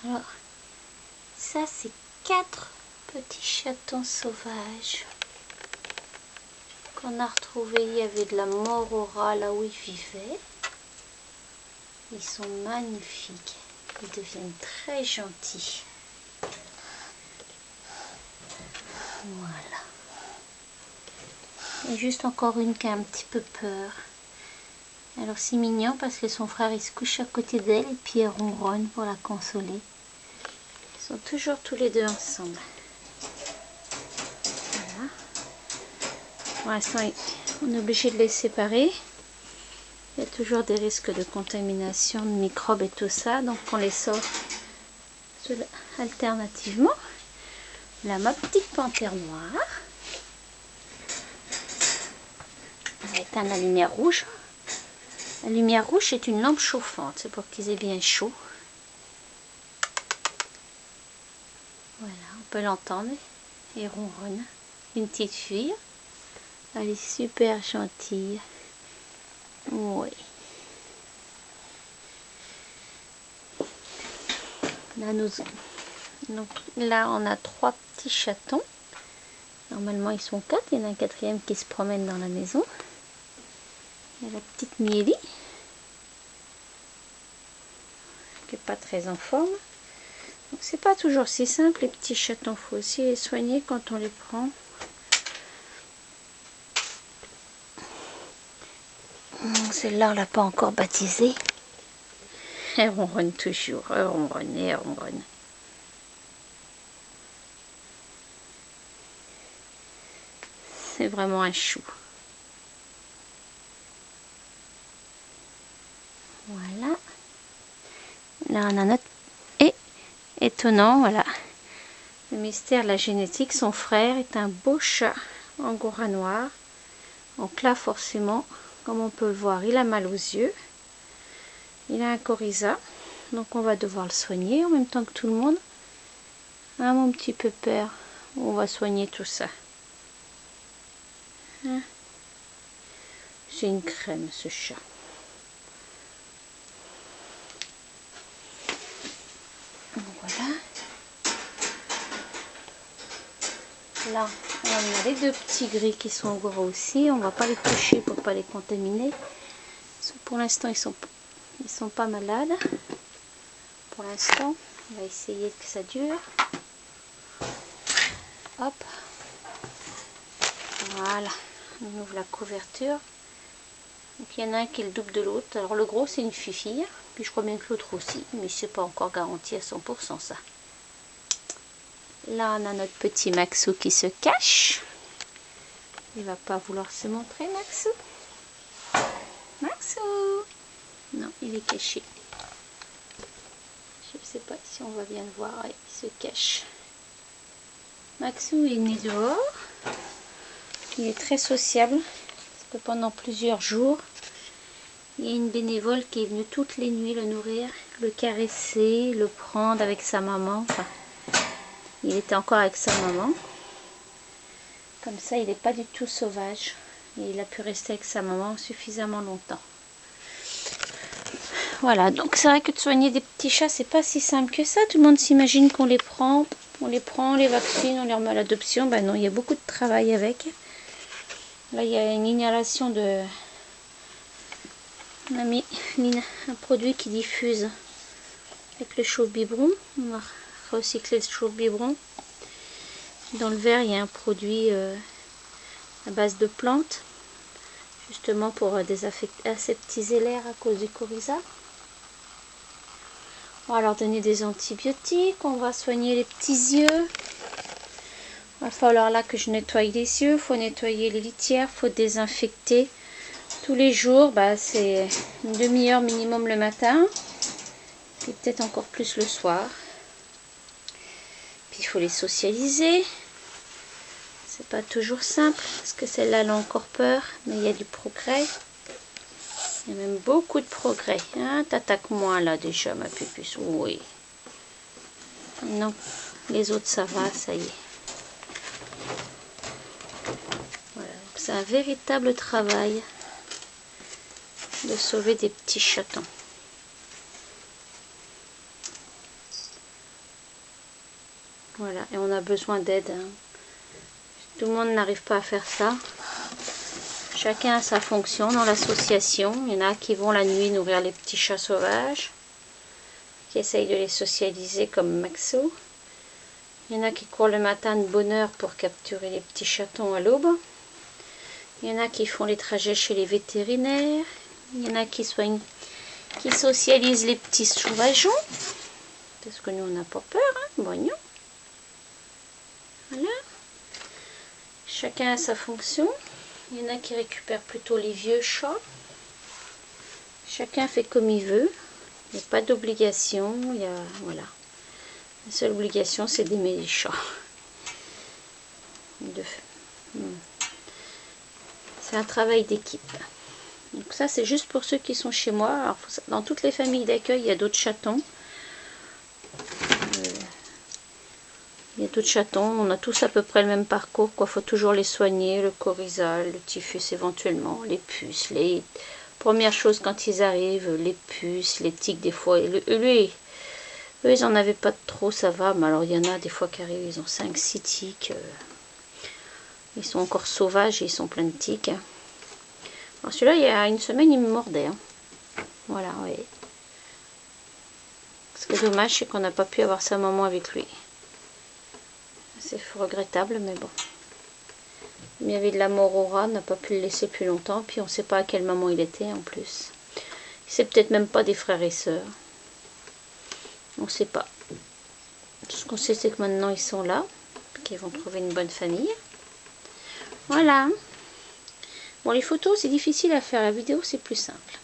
Alors, ça c'est 4 petits chatons sauvages qu'on a retrouvés. Il y avait de la morora là où ils vivaient. Ils sont magnifiques. Ils deviennent très gentils. Voilà. Et juste encore une qui a un petit peu peur. Alors c'est mignon parce que son frère il se couche à côté d'elle et puis elle ronronne pour la consoler. Ils sont toujours tous les deux ensemble. Voilà. Pour l'instant on est obligé de les séparer. Il y a toujours des risques de contamination, de microbes et tout ça. Donc on les sort alternativement. Là ma petite panthère noire. On va éteindre la lumière rouge. La lumière rouge est une lampe chauffante, c'est pour qu'ils aient bien chaud. Voilà, on peut l'entendre. Et ronronne. Une petite fille. Elle est super gentille. Oui. Là, on a 3 petits chatons. Normalement, ils sont 4. Il y en a un 4e qui se promène dans la maison. Il y a la petite Mieli, qui n'est pas très en forme. Donc, c'est pas toujours si simple, les petits chatons. Il faut aussi les soigner quand on les prend. Celle-là, on l'a pas encore baptisée. Elle ronronne toujours. Elle ronronne et elle ronronne. C'est vraiment un chou. Voilà. Là, on a notre... Et, étonnant, voilà. Le mystère de la génétique, son frère est un beau chat angora noir. Donc là, forcément, comme on peut le voir, il a mal aux yeux. Il a un coryza. Donc on va devoir le soigner en même temps que tout le monde. Hein, mon petit pépère, on va soigner tout ça. Hein? C'est une crème, ce chat. Voilà. Là, on a les 2 petits gris qui sont gros aussi. On va pas les toucher pour pas les contaminer. Pour l'instant, ils sont pas malades. Pour l'instant, on va essayer que ça dure. Hop. Voilà. On ouvre la couverture. Donc il y en a un qui est le double de l'autre. Alors le gros c'est une fifille. Puis je crois bien que l'autre aussi. Mais c'est pas encore garanti à 100% ça. Là on a notre petit Maxou qui se cache. Il va pas vouloir se montrer, Maxou. Maxou. Non, il est caché. Je ne sais pas si on va bien le voir. Ouais, il se cache. Maxou est né dehors. Il est très sociable. Parce que pendant plusieurs jours, il y a une bénévole qui est venue toutes les nuits le nourrir, le caresser, le prendre avec sa maman. Enfin, il était encore avec sa maman. Comme ça, il n'est pas du tout sauvage. Et il a pu rester avec sa maman suffisamment longtemps. Voilà, donc c'est vrai que de soigner des petits chats, c'est pas si simple que ça. Tout le monde s'imagine qu'on les prend, on les vaccine, on les remet à l'adoption. Ben non, il y a beaucoup de travail avec. Là, il y a une inhalation de... On a mis un produit qui diffuse avec le chaud biberon. On va recycler le chaud biberon. Dans le verre, il y a un produit à base de plantes, justement pour aseptiser l'air à cause du coryza. On va leur donner des antibiotiques. On va soigner les petits yeux. Il va falloir là que je nettoie les yeux. Il faut nettoyer les litières. Il faut désinfecter tous les jours. Bah, c'est une demi-heure minimum le matin. Et peut-être encore plus le soir. Puis il faut les socialiser. C'est pas toujours simple. Parce que celle-là, elle a encore peur. Mais il y a du progrès. Il y a même beaucoup de progrès. Hein, t'attaques moins là déjà, ma pupuce. Oui. Non. Les autres, ça va. Ça y est. Voilà. C'est un véritable travail de sauver des petits chatons. Voilà, et on a besoin d'aide. Hein. Tout le monde n'arrive pas à faire ça. Chacun a sa fonction dans l'association. Il y en a qui vont la nuit nourrir les petits chats sauvages, qui essayent de les socialiser comme Maxo. Il y en a qui courent le matin de bonne heure pour capturer les petits chatons à l'aube. Il y en a qui font les trajets chez les vétérinaires. Il y en a qui socialisent les petits sauvageons. Parce que nous, on n'a pas peur, hein, voyons. Voilà. Chacun a sa fonction. Il y en a qui récupèrent plutôt les vieux chats. Chacun fait comme il veut. Il n'y a pas d'obligation. Voilà. La seule obligation, c'est d'aimer les chats. C'est un travail d'équipe. Donc ça, c'est juste pour ceux qui sont chez moi. Alors, dans toutes les familles d'accueil, il y a d'autres chatons. Il y a d'autres chatons, on a tous à peu près le même parcours, quoi. Faut toujours les soigner, le coryzal, le typhus éventuellement, les puces, les premières choses quand ils arrivent, les puces, les tiques des fois. Eux, ils en avaient pas trop, ça va, mais alors il y en a des fois qui arrivent, ils ont 5-6 tiques. Ils sont encore sauvages et ils sont pleins de tiques. Alors celui-là, il y a une semaine, il me mordait. Hein. Voilà, oui. Ce qui est dommage, c'est qu'on n'a pas pu avoir sa maman avec lui. C'est regrettable, mais bon. Il y avait de la morora, on n'a pas pu le laisser plus longtemps. Puis on ne sait pas à quelle maman il était en plus. C'est peut-être même pas des frères et sœurs. On ne sait pas. Tout ce qu'on sait, c'est que maintenant ils sont là. Qu'ils vont trouver une bonne famille. Voilà. Bon, les photos, c'est difficile à faire. La vidéo, c'est plus simple.